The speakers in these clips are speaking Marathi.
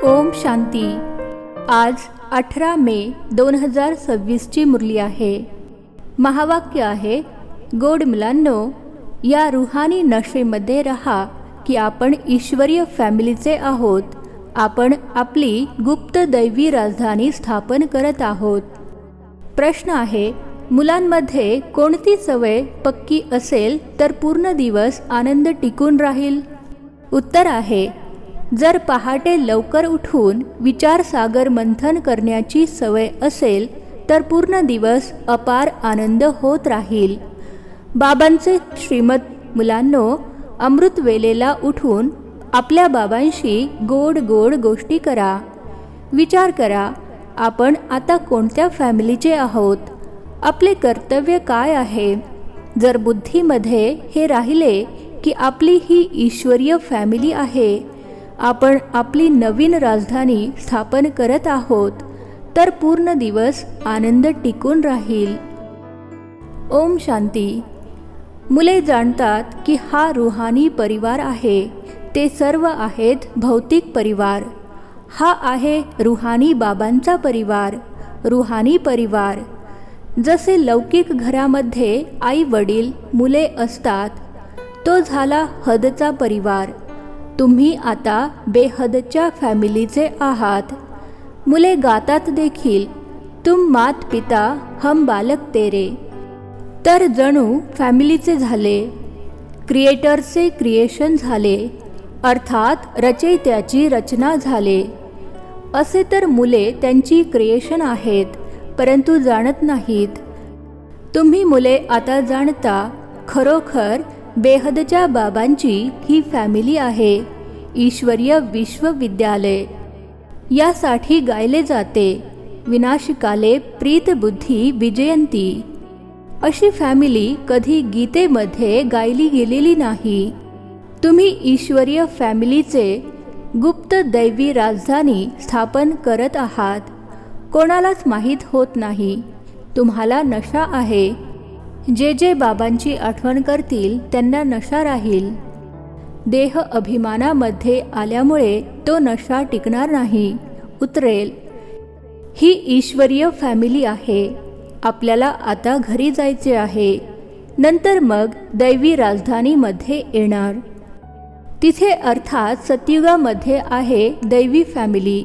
ओम शांती। आज 18 मे 2026 ची मुरली आहे। महावाक्य आहे, गोड मुलांनो, या रुहानी नशेमध्ये रहा की आपण ईश्वरीय फॅमिलीचे आहोत। आपण आपली गुप्त दैवी राजधानी स्थापन करत आहोत। प्रश्न आहे, मुलांमध्ये कोणती सवय पक्की असेल तर पूर्ण दिवस आनंद टिकून राहील? उत्तर आहे, जर पहाटे लवकर उठून विचारसागर मंथन करण्याची सवय असेल तर पूर्ण दिवस अपार आनंद होत राहील। बाबांचे श्रीमत मुलांनो, अमृत वेळेला उठून आपल्या बाबांशी गोड गोड गोष्टी करा। विचार करा, आपण आता कोणत्या फॅमिलीचे आहोत? आपले कर्तव्य काय आहे? जर बुद्धीमध्ये हे राहिले की आपली ही ईश्वरीय फॅमिली आहे, आपण आपली नवीन राजधानी स्थापन करत आहोत, तर पूर्ण दिवस आनंद टिकून राहील। ओम शांती। मुले जाणतात की हा रुहानी परिवार आहे, ते सर्व आहेत भौतिक परिवार। हा आहे रुहानी बाबांचा परिवार, रुहानी परिवार। जसे लौकिक घरामध्ये आई वडील मुले असतात, तो झाला हदचा परिवार। तुम्ही आता बेहदच्या फॅमिलीचे आहात। मुले गातात देखील, तुम मात पिता हम बालक तेरे। तर जणू फॅमिलीचे झाले, क्रिएटरचे क्रिएशन झाले, अर्थात रचयित्याची रचना झाले। असे तर मुले त्यांची क्रिएशन आहेत, परंतु जाणत नाहीत। तुम्ही मुले आता जाणता, खरोखर बेहदच्या बाबांची ही फॅमिली आहे, ईश्वरीय विश्वविद्यालय। यासाठी गायले जाते, विनाशकाले प्रीत बुद्धी विजयंती। अशी फॅमिली कधी गीतेमध्ये गायली गेलेली नाही। तुम्ही ईश्वरीय फॅमिलीचे गुप्त दैवी राजधानी स्थापन करत आहात। कोणालाच माहीत होत नाही। तुम्हाला नशा आहे। जे जे बाबांची आठवण करतील त्यांना नशा राहील। देह अभिमानामध्ये आल्यामुळे तो नशा टिकणार नाही, उतरेल। ही ईश्वरीय फॅमिली आहे। आपल्याला आता घरी जायचे आहे, नंतर मग दैवी राजधानीमध्ये येणार। तिथे अर्थात सतयुगामध्ये आहे दैवी फॅमिली।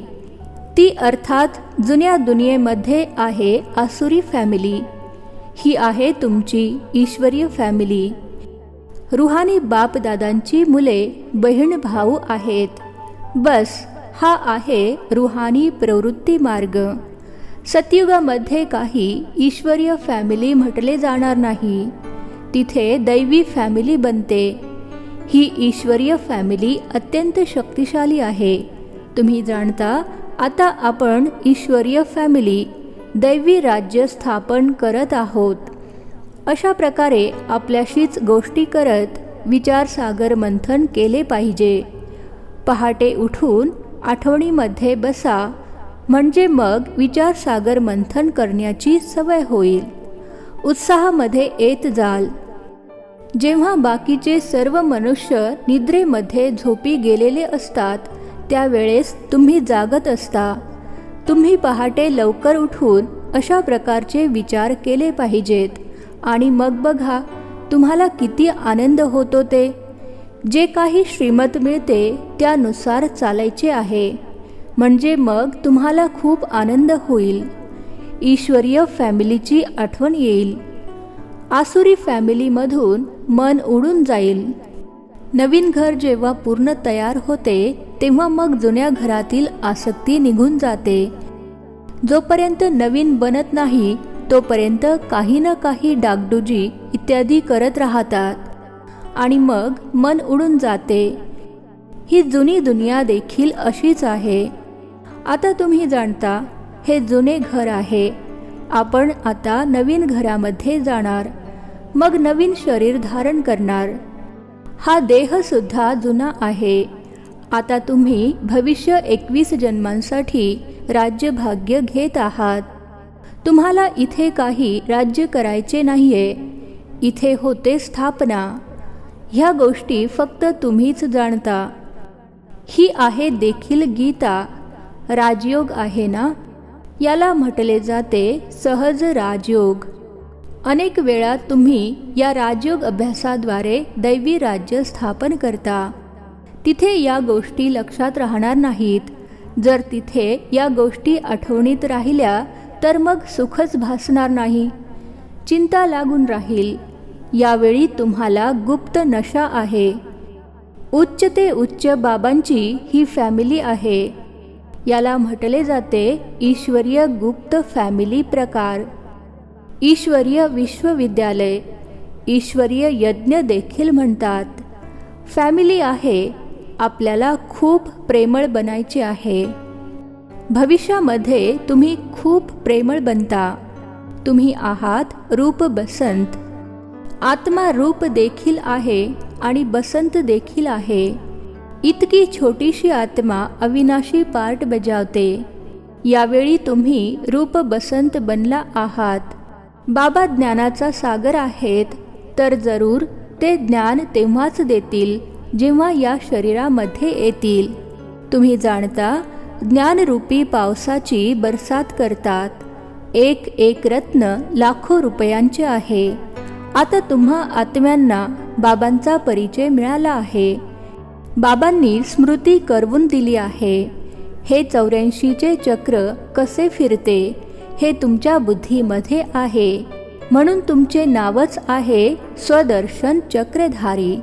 ती अर्थात जुन्या दुनियेमध्ये आहे आसुरी फॅमिली। ही आहे तुमची ईश्वरीय फॅमिली। रुहानी बापदादांची मुले बहीण भाऊ आहेत। बस हा आहे रुहानी प्रवृत्ती मार्ग। सतयुगामध्ये काही ईश्वरीय फॅमिली म्हटले जाणार नाही, तिथे दैवी फॅमिली बनते। ही ईश्वरीय फॅमिली अत्यंत शक्तिशाली आहे। तुम्ही जाणता, आता आपण ईश्वरीय फॅमिली दैवी राज्य स्थापन करत आहोत। अशा प्रकारे आपल्याशीच गोष्टी करत विचारसागर मंथन केले पाहिजे। पहाटे उठून आठवणीमध्ये बसा, म्हणजे मग विचारसागर मंथन करण्याची सवय होईल। उत्साहामध्ये येत जाल। जेव्हा बाकीचे सर्व मनुष्य निद्रेमध्ये झोपी गेलेले असतात, त्यावेळेस तुम्ही जागत असता। तुम्ही पहाटे लवकर उठून अशा प्रकारचे विचार केले पाहिजेत, आणि मग बघा तुम्हाला किती आनंद होतो ते। जे काही श्रीमत मिळते त्यानुसार चालायचे आहे, म्हणजे मग तुम्हाला खूप आनंद होईल। ईश्वरीय फॅमिलीची आठवण येईल। आसुरी फॅमिलीमधून मन उडून जाईल। नवीन घर जेव्हा पूर्ण तयार होते, तेव्हा मग जुन्या घरातील आसक्ती निघून जाते। जोपर्यंत नवीन बनत नाही तोपर्यंत काही ना काही डागडुजी इत्यादी करत राहतात, आणि मग मन उडून जाते। ही जुनी दुनिया देखील अशीच आहे। आता तुम्ही जाणता, हे जुने घर आहे। आपण आता नवीन घरामध्ये जाणार, मग नवीन शरीर धारण करणार। हा देह सुद्धा जुना आहे। आता तुम्ही भविष्य 21 जन्मांसाठी राज्यभाग्य घेत आहात। तुम्हाला इथे काही राज्य करायचे नाहीये, इथे होते स्थापना। ह्या गोष्टी फक्त तुम्हीच जाणता। ही आहे देखील गीता, राजयोग आहे ना, याला म्हटले जाते सहज राजयोग. अनेक वेळा तुम्ही या राजयोग अभ्यासाद्वारे दैवी राज्य स्थापन करता. तिथे या गोष्टी लक्षात राहणार नाहीत. जर तिथे या गोष्टी आठवणीत राहिल्या तर मग सुखच भासणार नाही, चिंता लागून राहील. यावेळी तुम्हाला गुप्त नशा आहे. उच्च ते उच्च बाबांची ही फॅमिली आहे. याला म्हटले जाते ईश्वरीय गुप्त फॅमिली प्रकार. ईश्वरीय विश्वविद्यालय, ईश्वरीय यज्ञ देखील म्हणतात. फॅमिली आहे. आपल्याला खूप प्रेमळ बनायचे आहे. भविष्यामध्ये तुम्ही खूप प्रेमळ बनता. तुम्ही आहात रूप बसंत. आत्मा रूप देखील आहे आणि बसंत देखील आहे. इतकी छोटीशी आत्मा अविनाशी पार्ट बजावते. यावेळी तुम्ही रूप बसंत बनला आहात. बाबा ज्ञानाचा सागर आहेत, तर जरूर ते ज्ञान तेव्हाच देतील जेव्हा या शरीरामध्ये येतील. तुम्ही जाणता ज्ञानरूपी पावसाची बरसात करतात. एक एक रत्न लाखो रुपयांचे आहे. आता तुम्हा आत्म्यांना बाबांचा परिचय मिळाला आहे. बाबांनी स्मृती करवून दिली आहे. हे 84चे चक्र कसे फिरते हे तुमच्या बुद्धीमध्ये आहे. म्हणून तुमचे नावच आहे स्वदर्शन चक्रधारी.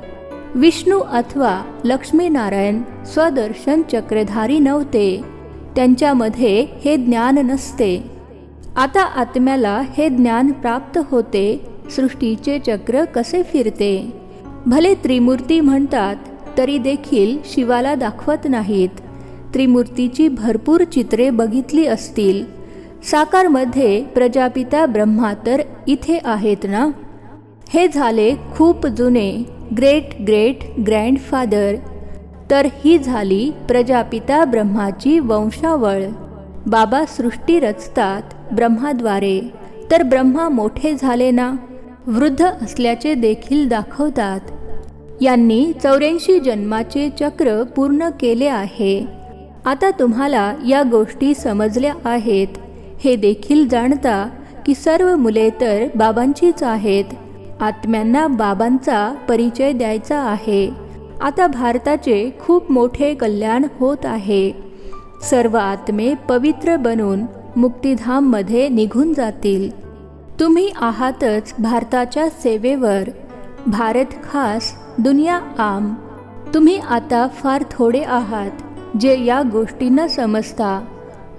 विष्णू अथवा लक्ष्मीनारायण स्वदर्शन चक्रधारी नव्हते. त्यांच्यामध्ये हे ज्ञान नसते. आता आत्म्याला हे ज्ञान प्राप्त होते. सृष्टीचे चक्र कसे फिरते. भले त्रिमूर्ती म्हणतात तरी देखील शिवाला दाखवत नाहीत. त्रिमूर्तीची भरपूर चित्रे बघितली असतील. साकारमध्ये प्रजापिता ब्रह्मा तर इथे आहेत ना. हे झाले खूप जुने ग्रेट ग्रेट ग्रँडफादर. तर ही झाली प्रजापिता ब्रह्माची वंशावळ. बाबा सृष्टी रचतात ब्रह्माद्वारे, तर ब्रह्मा मोठे झाले ना, वृद्ध असल्याचे देखील दाखवतात. यांनी 84 जन्माचे चक्र पूर्ण केले आहे. आता तुम्हाला या गोष्टी समजल्या आहेत. हे देखील जाणता की सर्व मुले तर बाबांचीच आहेत. आत्म्यांना बाबांचा परिचय द्यायचा आहे. आता भारताचे खूप मोठे कल्याण होत आहे. सर्व आत्मे पवित्र बनून मुक्तिधाममध्ये निघून जातील. तुम्ही आहातच भारताच्या सेवेवर. भारत खास, दुनिया आम. तुम्ही आता फार थोडे आहात जे या गोष्टींना समजता.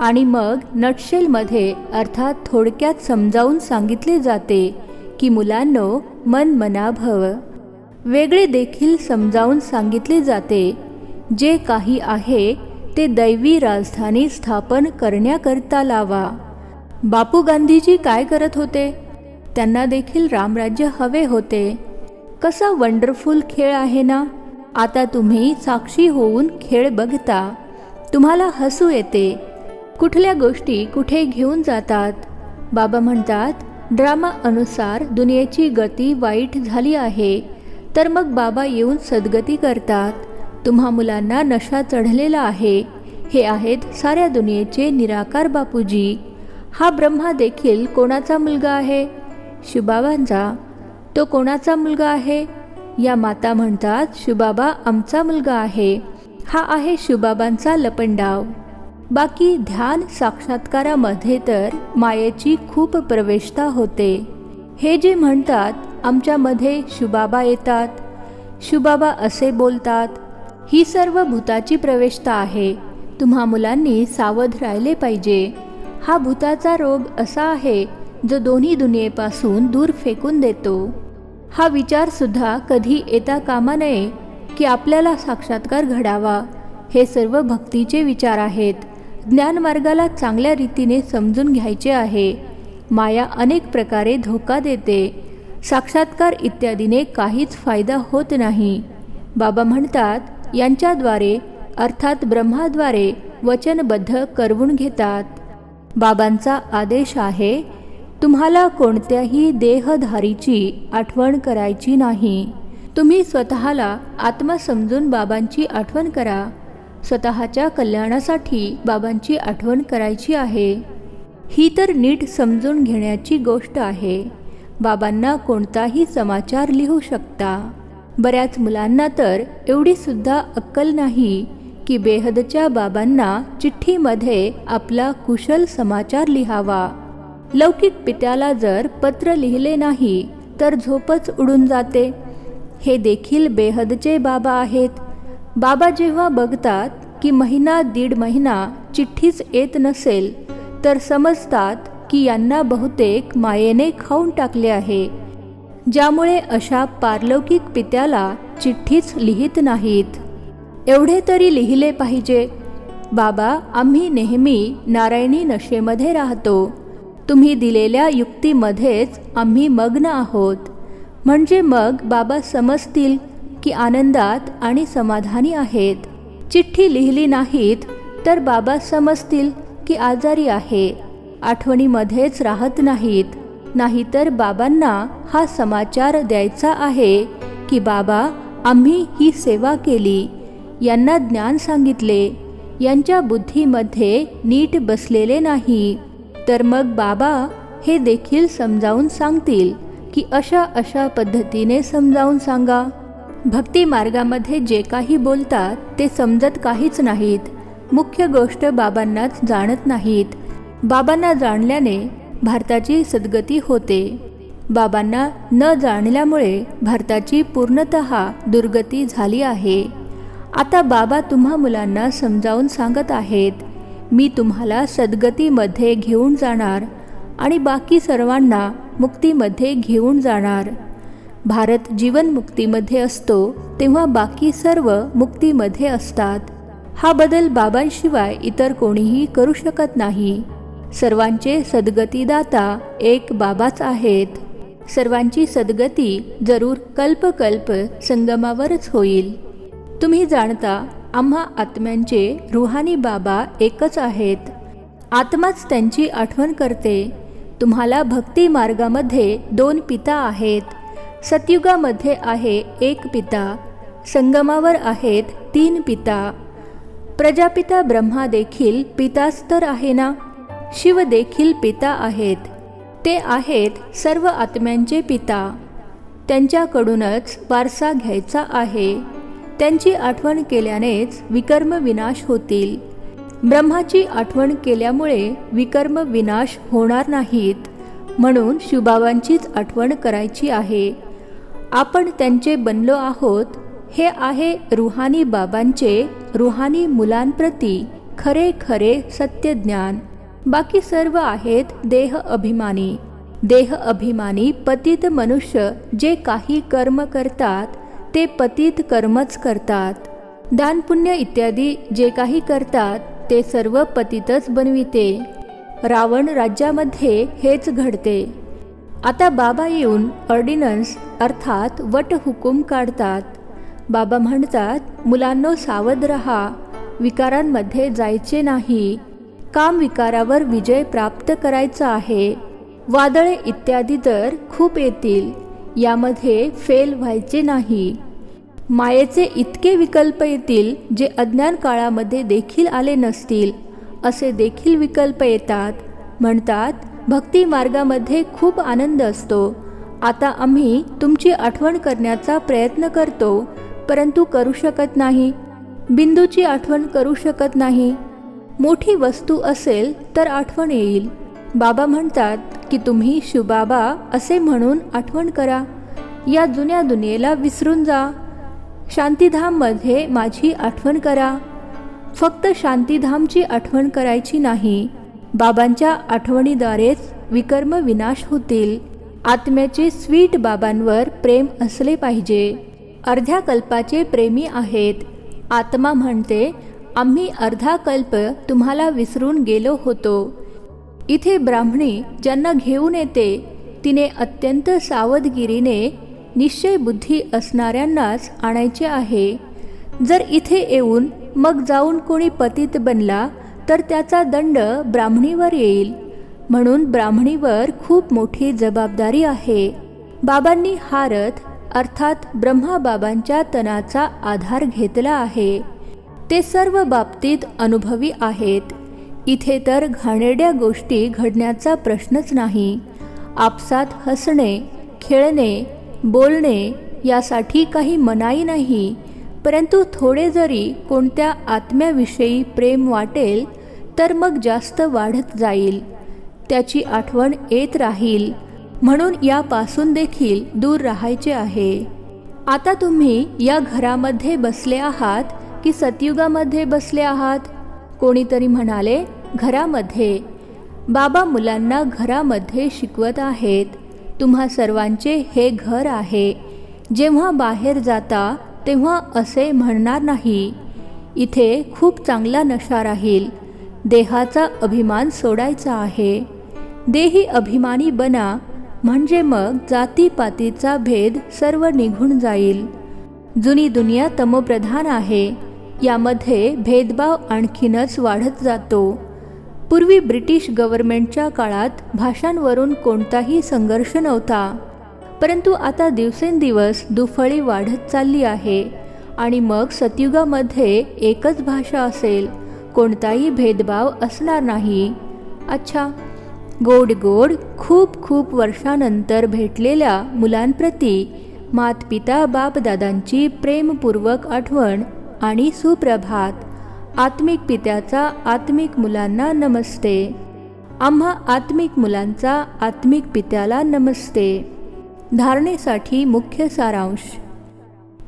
आणि मग नटशेलमध्ये अर्थात थोडक्यात समजावून सांगितले जाते की मुलांनो, मन मना भव. वेगळे देखील समजावून सांगितले जाते. जे काही आहे ते दैवी राजधानी स्थापन करण्याकरता लावा. बापू गांधीजी काय करत होते? त्यांना देखील रामराज्य हवे होते. कसा वंडरफुल खेळ आहे ना. आता तुम्ही साक्षी होऊन खेळ बघता. तुम्हाला हसू येते. कुठल्या गोष्टी कुठे घेऊन जातात. बाबा म्हणतात ड्रामा अनुसार दुनियेची गती वाईट झाली आहे, तर मग बाबा येऊन सद्गती करतात. तुम्हा मुलांना नशा चढलेला आहे. हे आहेत साऱ्या दुनियेचे निराकार बापूजी. हा ब्रह्मा देखील कोणाचा मुलगा आहे? शिवबाबांचा. तो कोणाचा मुलगा आहे? या माता म्हणतात शिवबाबा आमचा मुलगा आहे. हा आहे शिवबाबांचा लपंडाव. बाकी ध्यान साक्षात्कारामध्ये तर मायेची खूप प्रवेशता होते. हे जे म्हणतात आमच्यामध्ये शिवबाबा येतात, शिवबाबा असे बोलतात, ही सर्व भूताची प्रवेशता आहे. तुम्हा मुलांनी सावध राहिले पाहिजे. हा भूताचा रोग असा आहे जो दोन्ही दुनियेपासून दूर फेकून देतो. हा विचारसुद्धा कधी येता कामा नये की आपल्याला साक्षात्कार घडावा. हे सर्व भक्तीचे विचार आहेत. ज्ञानमार्गाला चांगल्या रीतीने समजून घ्यायचे आहे. माया अनेक प्रकारे धोका देते. साक्षात्कार इत्यादीने काहीच फायदा होत नाही. बाबा म्हणतात यांच्याद्वारे अर्थात ब्रह्माद्वारे वचनबद्ध करवून घेतात. बाबांचा आदेश आहे तुम्हाला कोणत्याही देहधारीची आठवण करायची नाही. तुम्ही स्वतःला आत्मा समजून बाबांची आठवण करा. स्वतःच्या कल्याणासाठी बाबांची आठवण करायची आहे. ही तर नीट समजून घेण्याची गोष्ट आहे. बाबांना कोणताही समाचार लिहू शकता. बऱ्याच मुलांना तर एवढी सुद्धा अक्कल नाही की बेहदच्या बाबांना चिठ्ठीमध्ये आपला कुशल समाचार लिहावा. लौकिक पित्याला जर पत्र लिहिले नाही तर झोपच उडून जाते. हे देखील बेहदचे बाबा आहेत. बाबा जेव्हा बघतात की महिना दीड महिना चिठ्ठीच येत नसेल तर समजतात की यांना बहुतेक मायेने खाऊन टाकले आहे, ज्यामुळे अशा पारलौकिक पित्याला चिठ्ठीच लिहित नाहीत. एवढे तरी लिहिले पाहिजे, बाबा आम्ही नेहमी नारायणी नशेमध्ये राहतो. तुम्ही दिलेल्या युक्तीमध्येच आम्ही मग्न आहोत. म्हणजे मग बाबा समजतील की आनंदात आणि समाधानी आहेत. चिठ्ठी लिहिली नाहीत तर बाबा समजतील की आजारी आहे, आठवणीमध्येच राहत नाहीत. नाहीतर बाबांना हा समाचार द्यायचा आहे की बाबा आम्ही ही सेवा केली, यांना ज्ञान सांगितले, यांच्या बुद्धीमध्ये नीट बसलेले नाही. तर मग बाबा हे देखील समजावून सांगतील की अशा अशा पद्धतीने समजावून सांगा. भक्ती मार्गामध्ये जे काही बोलतात ते समजत काहीच नाहीत. मुख्य गोष्ट बाबांनाच जाणत नाहीत. बाबांना जाणल्याने भारताची सद्गती होते. बाबांना न जाणल्यामुळे भारताची पूर्णतः दुर्गती झाली आहे. आता बाबा तुम्हा मुलांना समजावून सांगत आहेत, मी तुम्हाला सद्गतीमध्ये घेऊन जाणार आणि बाकी सर्वांना मुक्तीमध्ये घेऊन जाणार. भारत जीवनमुक्तीमध्ये असतो तेव्हा बाकी सर्व मुक्तीमध्ये असतात. हा बदल बाबांशिवाय इतर कोणीही करू शकत नाही. सर्वांचे सद्गतीदाता एक बाबाच आहेत. सर्वांची सद्गती जरूर कल्पकल्प संगमावरच होईल. तुम्ही जाणता आम्हा आत्म्यांचे रूहानी बाबा एकच आहेत. आत्माच त्यांची आठवण करते. तुम्हाला भक्ती मार्गामध्ये 2 पिता आहेत. सतयुगामध्ये आहे एक पिता, संगमावर आहेत 3 पिता. प्रजापिता ब्रह्मा देखील पिताच तर आहे ना. शिव देखील पिता आहेत. ते आहेत सर्व आत्म्यांचे पिता. त्यांच्याकडूनच वारसा घ्यायचा आहे. त्यांची आठवण केल्यानेच विकर्म विनाश होतील. ब्रह्माची आठवण केल्यामुळे विकर्म विनाश होणार नाहीत. म्हणून शिवबाबांचीच आठवण करायची आहे. आपण त्यांचे बनलो आहोत. हे आहे रूहानी बाबांचे रूहानी मुलांप्रती खरे खरे सत्य ज्ञान. बाकी सर्व आहेत देह अभिमानी. देह अभिमानी पतित मनुष्य जे काही कर्म करतात ते पतित कर्मच करतात. दानपुण्य इत्यादी जे काही करतात ते सर्व पतितच बनविते. रावण राज्यामध्ये हेच घडते. आता बाबा येऊन ऑर्डिनन्स अर्थात वट हुकूम काढतात. बाबा म्हणतात, मुलांनो सावध रहा, विकारांमध्ये जायचे नाही. काम विकारावर विजय प्राप्त करायचा आहे. वादळे इत्यादी तर खूप येतील, यामध्ये फेल व्हायचे नाही. मायेचे इतके विकल्प येतील जे अज्ञान काळामध्ये देखील आले नसतील, असे देखील विकल्प येतात. म्हणतात भक्ती मार्गामध्ये खूप आनंद असतो. आता आम्ही तुमची आठवण करण्याचा प्रयत्न करतो, परंतु करू शकत नाही. बिंदूची आठवण करू शकत नाही. मोठी वस्तू असेल तर आठवण येईल. बाबा म्हणतात की तुम्ही शिवबाबा असे म्हणून आठवण करा. या जुन्या दुनियेला विसरून जा. शांतीधाममध्ये माझी आठवण करा. फक्त शांतीधामची आठवण करायची नाही. बाबांच्या आठवणीद्वारेच विकर्म विनाश होतील. आत्म्याचे स्वीट बाबांवर प्रेम असले पाहिजे. अर्ध्या कल्पाचे प्रेमी आहेत. आत्मा म्हणते, आम्ही अर्धा कल्प तुम्हाला विसरून गेलो होतो. इथे ब्राह्मणी ज्यांना घेऊन येते तिने अत्यंत सावधगिरीने निश्चय बुद्धी असणाऱ्यांनाच आणायचे आहे. जर इथे येऊन मग जाऊन कोणी पतित बनला तर त्याचा दंड ब्राह्मणीवर येईल. म्हणून ब्राह्मणीवर खूप मोठी जबाबदारी आहे. बाबांनी हा रथ अर्थात ब्रह्मा बाबांच्या तनाचा आधार घेतला आहे. ते सर्व बाबतीत अनुभवी आहेत. इथे तर घाणेरड्या गोष्टी घडण्याचा प्रश्नच नाही. आपसात हसणे, खेळणे, बोलणे यासाठी काही मनाई नाही, परंतु थोडे जरी कोणत्या आत्म्याविषयी प्रेम वाटेल तर मग जास्त वाढत जाईल, त्याची आठवण येत राहील. म्हणून यापासून देखील दूर राहायचे आहे. आता तुम्ही या घरामध्ये बसले आहात की सतयुगामध्ये बसले आहात? कोणीतरी म्हणाले, घरामध्ये. बाबा मुलांना घरामध्ये शिकवत आहेत. तुम्हा सर्वांचे हे घर आहे. जेव्हा बाहेर जाता तेव्हा असे म्हणणार नाही, इथे खूप चांगला नशा राहील. देहाचा अभिमान सोडायचा आहे. देही अभिमानी बना, म्हणजे मग जातीपातीचा भेद सर्व निघून जाईल. जुनी दुनिया तमोप्रधान आहे. यामध्ये भेदभाव आणखीनच वाढत जातो. पूर्वी ब्रिटिश गव्हर्नमेंटच्या काळात भाषांवरून कोणताही संघर्ष नव्हता, परंतु आता दिवसेंदिवस दुफळी वाढत चालली आहे. आणि मग सतयुगामध्ये एकच भाषा असेल, कोणताही भेदभाव असणार नाही. अच्छा, गोड गोड खूप खूप वर्षानंतर भेटलेल्या मुलांप्रती मातपिता बापदादांची प्रेमपूर्वक आठवण आणि सुप्रभात. आत्मिक पित्याचा आत्मिक मुलांना नमस्ते. आम्हा आत्मिक मुलांचा आत्मिक पित्याला नमस्ते. धारणेसाठी मुख्य सारांश.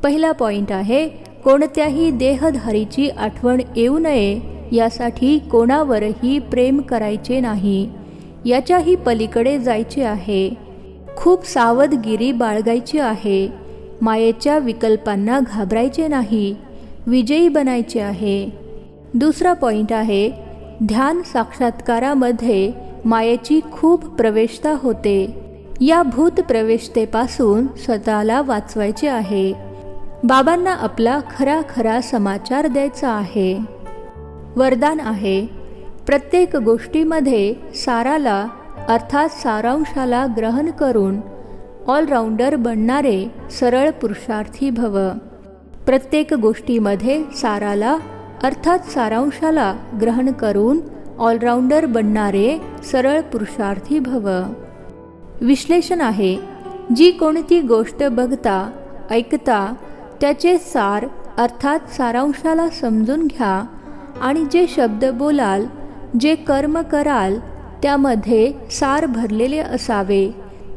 पहिला पॉइंट आहे, कोणत्याही देहधारीची आठवण येऊ नये यासाठी कोणावरही प्रेम करायचे नाही. याच्याही पलीकडे जायचे आहे. खूप सावधगिरी बाळगायची आहे. मायेच्या विकल्पांना घाबरायचे नाही. विजयी बनायचे आहे. दुसरा पॉइंट आहे, ध्यान साक्षात्कारामध्ये मायेची खूप प्रवेशता होते. या भूत प्रवेशतेपासून स्वतःला वाचवायचे आहे. बाबांना आपला खरा खरा समाचार द्यायचा आहे. वरदान आहे, प्रत्येक गोष्टीमध्ये साराला अर्थात सारांशाला ग्रहण करून ऑलराऊंडर बनणारे सरळ पुरुषार्थी भव. प्रत्येक गोष्टीमध्ये साराला अर्थात सारांशाला ग्रहण करून ऑलराऊंडर बनणारे सरळ पुरुषार्थी भव. विश्लेषण आहे, जी कोणती गोष्ट बघता ऐकता त्याचे सार अर्थात सारांशाला समजून घ्या आणि जे शब्द बोलाल, जे कर्म कराल त्यामध्ये सार भरलेले असावे,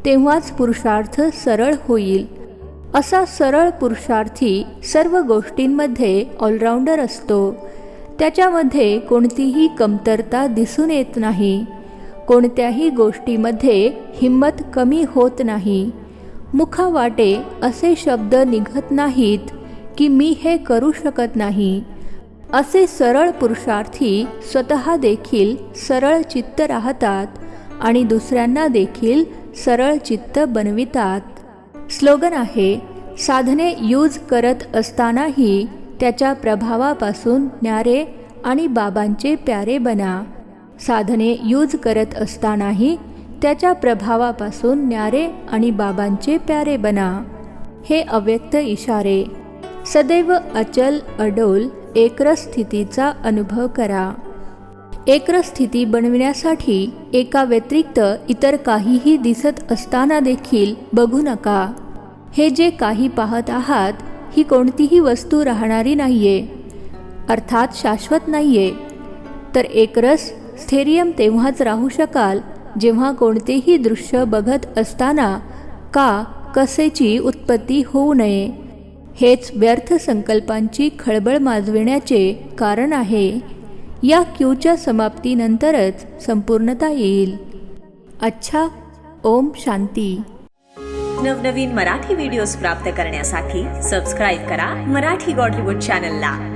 तेव्हाच पुरुषार्थ सरळ होईल. असा सरळ पुरुषार्थी सर्व गोष्टींमध्ये ऑलराऊंडर असतो. त्याच्यामध्ये कोणतीही कमतरता दिसून येत नाही. कोणत्याही गोष्टीमध्ये हिंमत कमी होत नाही. मुखावाटे असे शब्द निघत नाहीत की मी हे करू शकत नाही. असे सरळ पुरुषार्थी स्वतः देखील सरळ चित्त राहतात आणि दुसऱ्यांना देखील सरळ चित्त बनवितात. स्लोगन आहे, साधने यूज करत असतानाही त्याच्या प्रभावापासून न्यारे आणि बाबांचे प्यारे बना. साधने यूज करत असतानाही त्याच्या प्रभावापासून न्यारे आणि बाबांचे प्यारे बना. हे अव्यक्त इशारे. सदैव अचल अडोल एकरस स्थितीचा अनुभव करा. एकरस स्थिती बनविण्यासाठी एका व्यतिरिक्त इतर काहीही दिसत असताना देखील बघू नका. हे जे काही पाहत आहात ही कोणतीही वस्तू राहणारी नाहीये, अर्थात शाश्वत नाहीये. तर एकरस स्थैर्यम तेव्हाच राहू शकाल जेव्हा कोणतेही दृश्य बघत असताना का कसेची उत्पत्ती होऊ नये. हेच व्यर्थ संकल्पांची खळबळ माजविण्याचे कारण आहे. या क्यूच्या समाप्तीनंतरच संपूर्णता येईल. अच्छा, ओम शांती. नवनवीन मराठी व्हिडिओज प्राप्त करण्यासाठी सबस्क्राईब करा मराठी गॉडलीवूड चॅनलला.